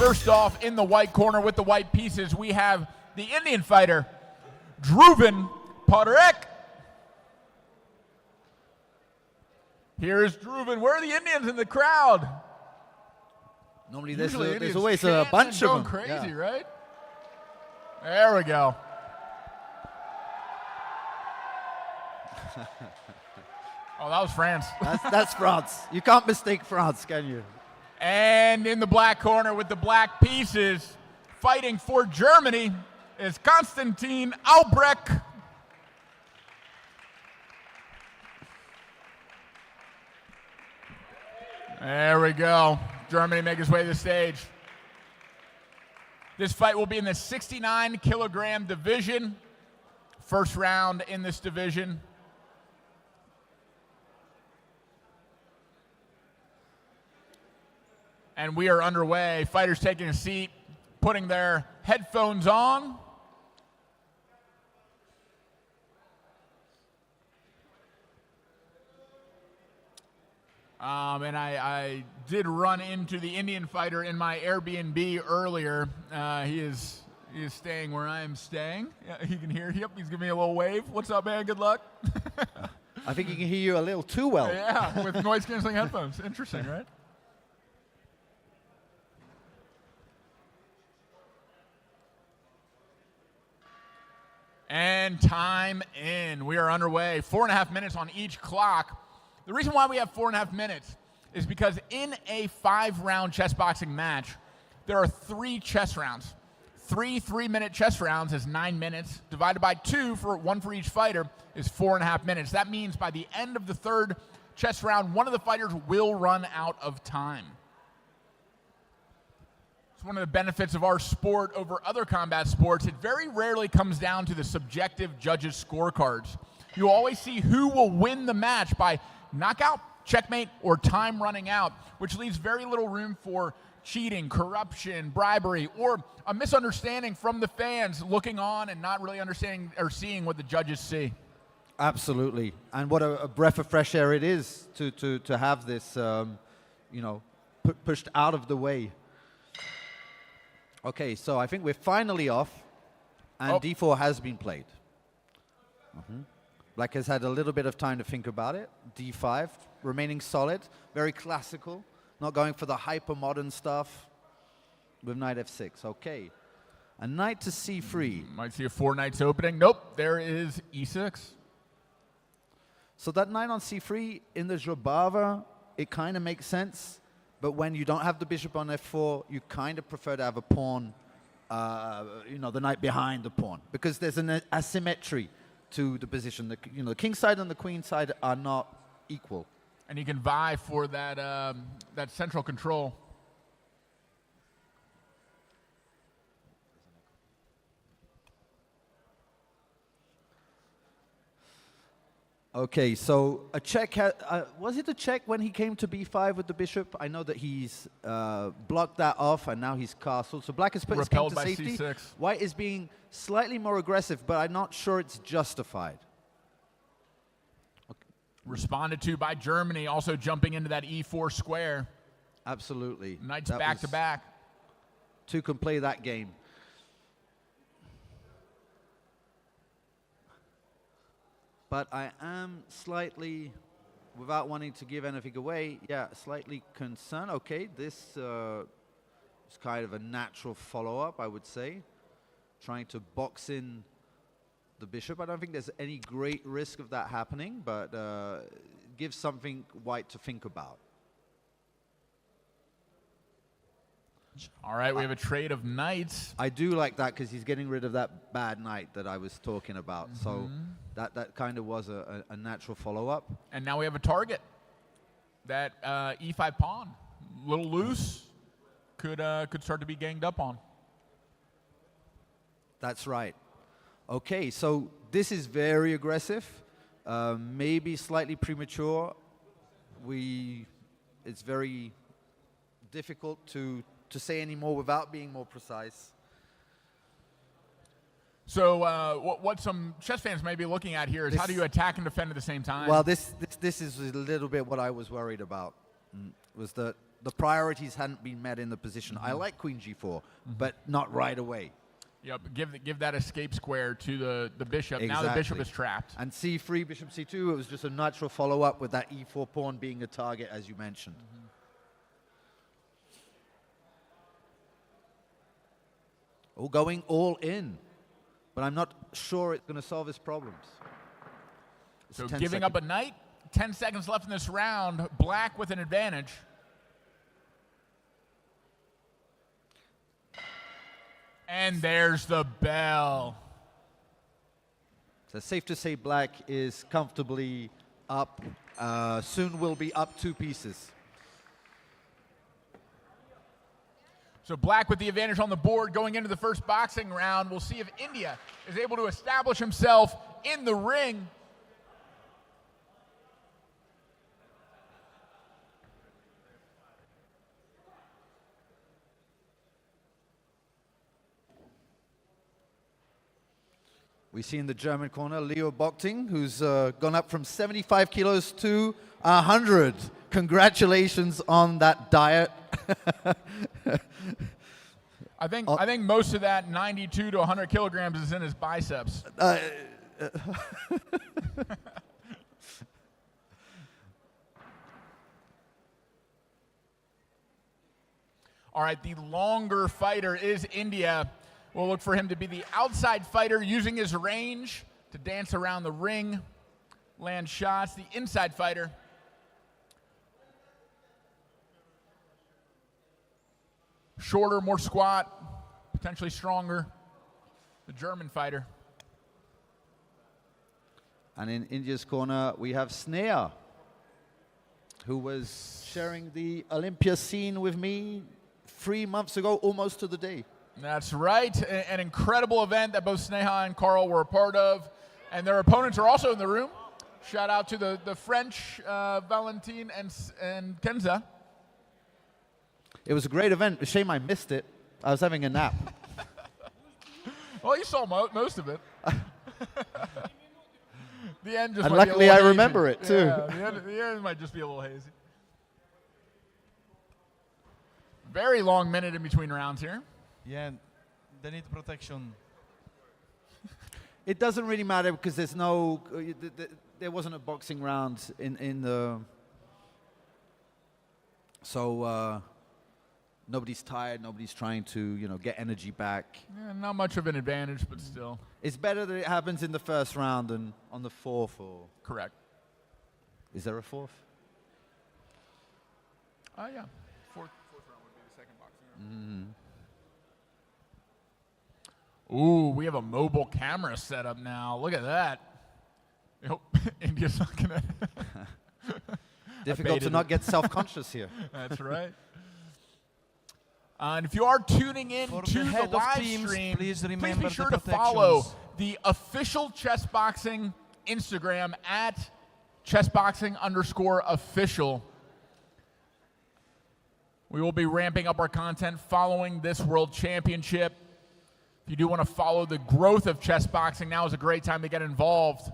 First off, in the white corner with the white pieces, we have the Indian fighter, Dhruvin Parekh. Here's Dhruvin. Where are the Indians in the crowd? Normally there's always a bunch of them. Crazy, right? There we go. Oh, that was France. That's France. You can't mistake France, can you? And in the black corner with the black pieces, fighting for Germany, is Constantin Albrecht. There we go. Germany make his way to the stage. This fight will be in the 69-kilogram division. First round in this division. And we are underway. Fighters taking a seat, putting their headphones on. And I did run into the Indian fighter in my Airbnb earlier. He is staying where I am staying. Yeah, he can hear. Yep, he's giving me a little wave. What's up, man? Good luck. I think he can hear you a little too well. Yeah, with noise-canceling headphones. Interesting, right? And time in. We are underway. 4.5 minutes on each clock. The reason why we have 4.5 minutes is because in a 5-round chess boxing match, there are 3 chess rounds. 3 3-minute chess rounds is 9 minutes, divided by 2, one for each fighter, is 4.5 minutes. That means by the end of the 3rd chess round, one of the fighters will run out of time. It's one of the benefits of our sport over other combat sports. It very rarely comes down to the subjective judges' scorecards. You always see who will win the match by knockout, checkmate, or time running out, which leaves very little room for cheating, corruption, bribery, or a misunderstanding from the fans looking on and not really understanding or seeing what the judges see. Absolutely. And what a breath of fresh air it is to have this, pushed out of the way. Okay, so I think we're finally off, and D4 has been played. Black has had a little bit of time to think about it. D5, remaining solid, very classical, not going for the hyper-modern stuff with knight f6. Okay, a knight to c3. Might see a 4 knights opening. Nope, there is e6. So that knight on c3 in the Jobava, it kind of makes sense. But when you don't have the bishop on f4, you kind of prefer to have a pawn, the knight behind the pawn, because there's an asymmetry to the position. The king side and the queen side are not equal. And you can vie for that central control. Okay, so a check. Was it a check when he came to b5 with the bishop? I know that he's blocked that off, and now he's castled. So black has put his king to safety. C6. White is being slightly more aggressive, but I'm not sure it's justified. Okay. Responded to by Germany, also jumping into that e4 square. Absolutely. Knights back to back. Two can play that game. But I am slightly, without wanting to give anything away, slightly concerned. Okay, this is kind of a natural follow-up, I would say. Trying to box in the bishop. I don't think there's any great risk of that happening, but gives something white to think about. All right, we have a trade of knights. I do like that because he's getting rid of that bad knight that I was talking about. So that kind of was a natural follow-up. And now we have a target. That e5 pawn, a little loose, could start to be ganged up on. That's right. Okay, so this is very aggressive, maybe slightly premature. It's very difficult to say any more without being more precise. So what some chess fans may be looking at here is how do you attack and defend at the same time? Well, this is a little bit what I was worried about, was that the priorities hadn't been met in the position. I like queen g4, but not right away. Yep, give that escape square to the bishop. Exactly. Now the bishop is trapped. And c3, bishop c2, it was just a natural follow-up with that e4 pawn being a target, as you mentioned. Oh, going all in. But I'm not sure it's going to solve his problems. So giving up a knight. 10 seconds left in this round. Black with an advantage. And there's the bell. So safe to say black is comfortably up. Soon will be up 2 pieces. So black with the advantage on the board going into the first boxing round. We'll see if India is able to establish himself in the ring. We see in the German corner Leo Bochting, who's gone up from 75 kilos to 100. Congratulations on that diet. I think most of that 92 to 100 kilograms is in his biceps. All right, the longer fighter is India. We'll look for him to be the outside fighter, using his range to dance around the ring, land shots. The inside fighter, shorter, more squat, potentially stronger. The German fighter. And in India's corner, we have Snea, who was sharing the Olympia scene with me 3 months ago, almost to the day. That's right. An incredible event that both Sneha and Carl were a part of. And their opponents are also in the room. Shout out to the French, Valentine and Kenza. It was a great event. A shame I missed it. I was having a nap. Well, you saw most of it. The end just and might be a luckily little I hazy. remember it too. Yeah, the end might just be a little hazy. Very long minute in between rounds here. Yeah, they need protection. It doesn't really matter because there's no, there wasn't a boxing round in the, so nobody's tired, nobody's trying to, get energy back. Yeah, not much of an advantage, but still. It's better that it happens in the first round than on the fourth, or? Correct. Is there a fourth? Yeah. Fourth round would be the second boxing round. Ooh, we have a mobile camera set up now. Look at that. I hope India's not going to... Difficult to not get self-conscious here. That's right. And if you are tuning in For to the the head of live teams, stream, please please remember be the sure to follow protections. the official Chessboxing Instagram at Chessboxing_official. We will be ramping up our content following this World Championship. If you do want to follow the growth of chess boxing, now is a great time to get involved.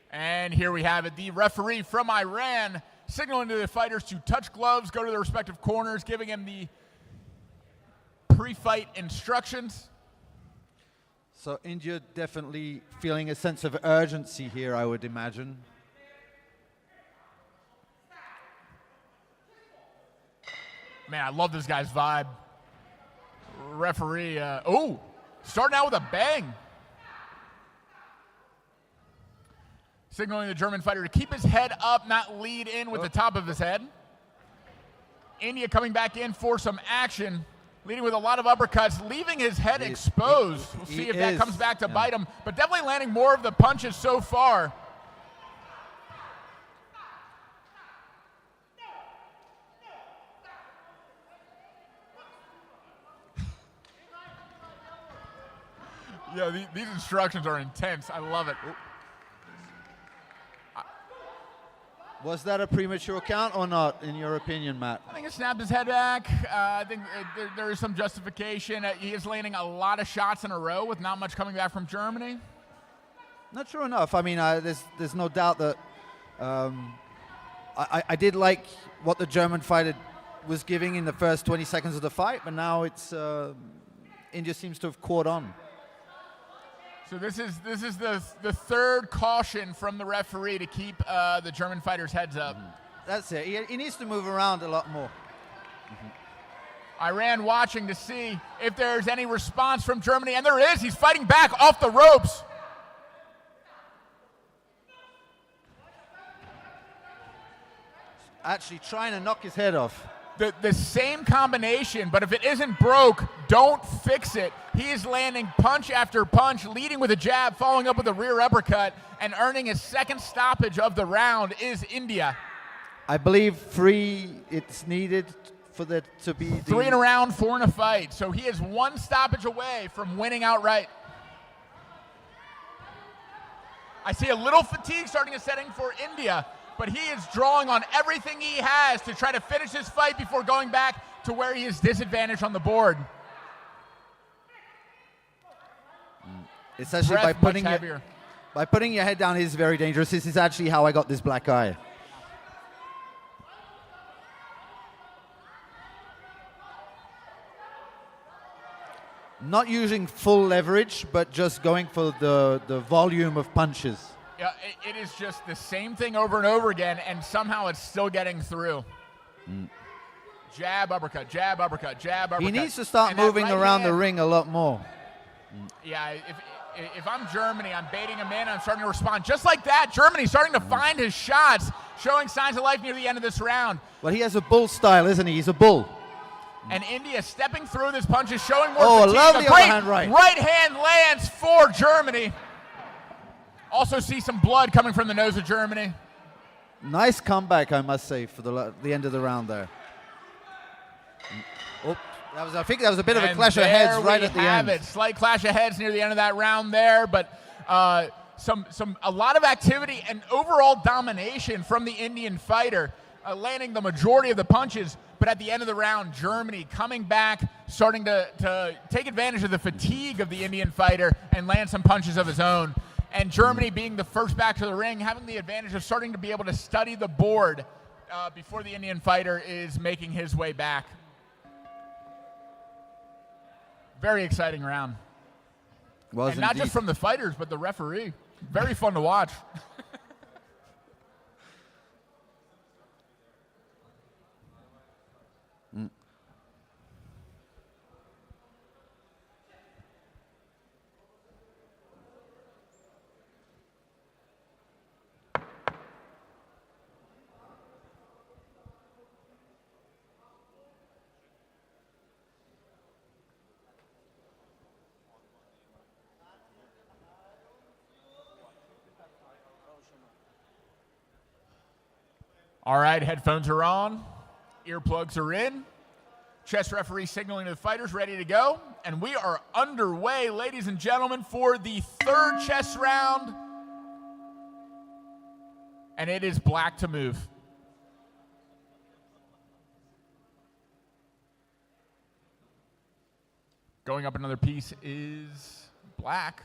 And here we have it. The referee from Iran signaling to the fighters to touch gloves, go to their respective corners, giving him the pre-fight instructions. So India definitely feeling a sense of urgency here, I would imagine. Man, I love this guy's vibe. Referee, starting out with a bang. Signaling the German fighter to keep his head up, not lead in with the top of his head. India coming back in for some action, leading with a lot of uppercuts, leaving his head exposed. We'll see if that comes back to bite him, but definitely landing more of the punches so far. Yeah, these instructions are intense. I love it. Was that a premature count or not, in your opinion, Matt? I think it snapped his head back. I think there is some justification. He is landing a lot of shots in a row with not much coming back from Germany. Not sure enough. I mean, there's no doubt that I did like what the German fighter was giving in the first 20 seconds of the fight, but now it's India seems to have caught on. So this is the third caution from the referee to keep the German fighters' heads up. That's it. He needs to move around a lot more. Iran watching to see if there's any response from Germany, and there is. He's fighting back off the ropes. Actually trying to knock his head off. The same combination, but if it isn't broke, don't fix it. He is landing punch after punch, leading with a jab, following up with a rear uppercut, and earning his second stoppage of the round is India. I believe 3 it's needed for that to be 3 in a round, 4 in a fight. So he is 1 stoppage away from winning outright. I see a little fatigue starting to set in for India, but he is drawing on everything he has to try to finish this fight before going back to where he is disadvantaged on the board. It's actually by putting your head down is very dangerous. This is actually how I got this black eye. Not using full leverage, but just going for the volume of punches. Yeah, it is just the same thing over and over again, and somehow it's still getting through. Jab, uppercut, jab, uppercut, jab, uppercut. He needs to start moving around the ring a lot more. Yeah, if I'm Germany, I'm baiting him in, I'm starting to respond. Just like that, Germany starting to find his shots, showing signs of life near the end of this round. Well, he has a bull style, isn't he? He's a bull. And India stepping through this punch is showing more fatigue. A lovely great overhand right. Right hand lands for Germany. Also see some blood coming from the nose of Germany. Nice comeback, I must say, for the end of the round there. Oh, I think that was a bit of a clash of heads right at the end. Slight clash of heads near the end of that round there, but a lot of activity and overall domination from the Indian fighter, landing the majority of the punches. But at the end of the round, Germany coming back, starting to take advantage of the fatigue of the Indian fighter and land some punches of his own. And Germany being the first back to the ring, having the advantage of starting to be able to study the board before the Indian fighter is making his way back. Very exciting round. And not just from the fighters, but the referee. Very fun to watch. All right, headphones are on, earplugs are in, chess referee signaling to the fighters, ready to go, and we are underway, ladies and gentlemen, for the third chess round, and it is black to move. Going up another piece is black,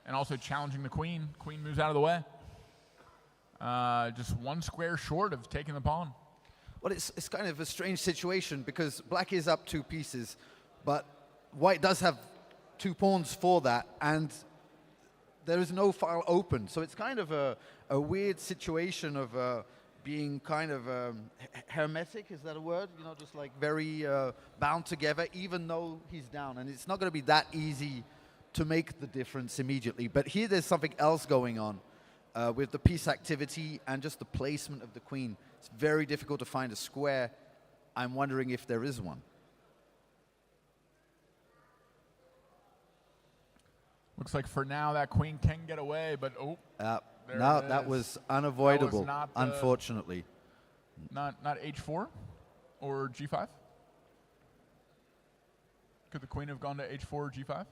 and also challenging the queen. Queen moves out of the way. Just 1 square short of taking the pawn. Well, it's kind of a strange situation because black is up 2 pieces, but white does have 2 pawns for that, and there is no file open. So it's kind of a weird situation of being kind of hermetic, is that a word? You know, just like very bound together, even though he's down. And it's not going to be that easy to make the difference immediately. But here there's something else going on. With the piece activity and just the placement of the queen. It's very difficult to find a square. I'm wondering if there is one. Looks like for now that queen can get away, but no, that was unavoidable, that was unfortunately. Not h4 or g5? Could the queen have gone to h4 or g5?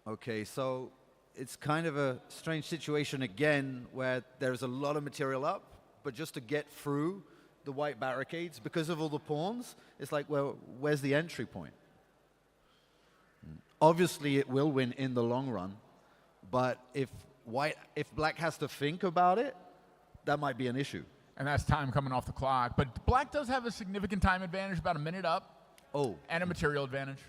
Okay, so it's kind of a strange situation again where there's a lot of material up, but just to get through the white barricades, because of all the pawns, it's like, well, where's the entry point? Obviously, it will win in the long run, but if black has to think about it, that might be an issue. And that's time coming off the clock. But black does have a significant time advantage, about a minute up. Oh. And a material advantage.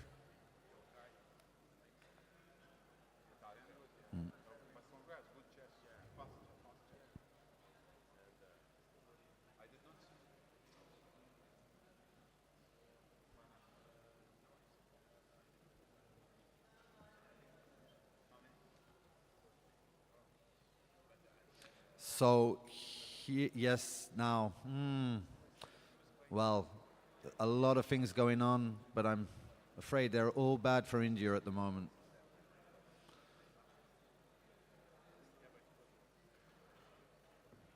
So, yes, now, well, a lot of things going on, but I'm afraid they're all bad for India at the moment.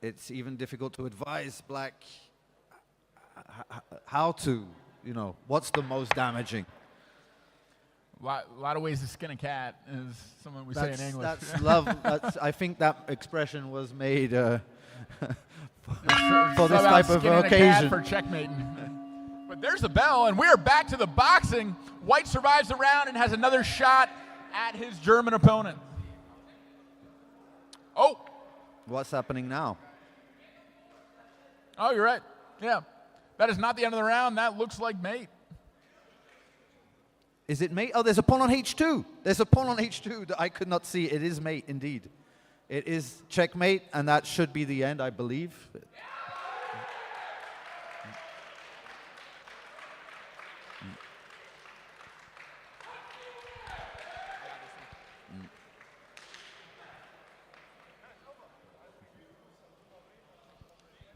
It's even difficult to advise black how to, what's the most damaging. A lot of ways to skin a cat, as someone would say in English. That's love. I think that expression was made for this type of occasion. For checkmating. But there's the bell, and we are back to the boxing. White survives the round and has another shot at his German opponent. Oh. What's happening now? Oh, you're right. Yeah. That is not the end of the round. That looks like mate. Is it mate? Oh, there's a pawn on h2. There's a pawn on h2 that I could not see. It is mate, indeed. It is checkmate, and that should be the end, I believe.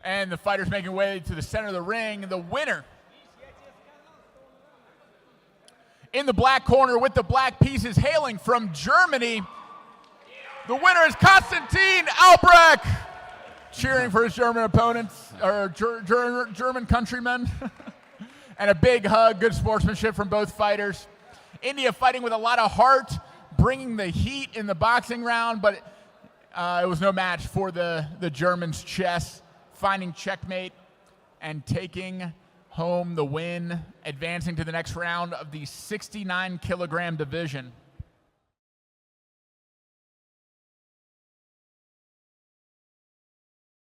And the fighter's making way to the center of the ring. The winner in the black corner with the black pieces hailing from Germany. The winner is Constantin Albrecht, cheering for his German opponents, or German countrymen. And a big hug, good sportsmanship from both fighters. India fighting with a lot of heart, bringing the heat in the boxing round, but it was no match for the Germans' chess, finding checkmate and taking home the win, advancing to the next round of the 69-kilogram division.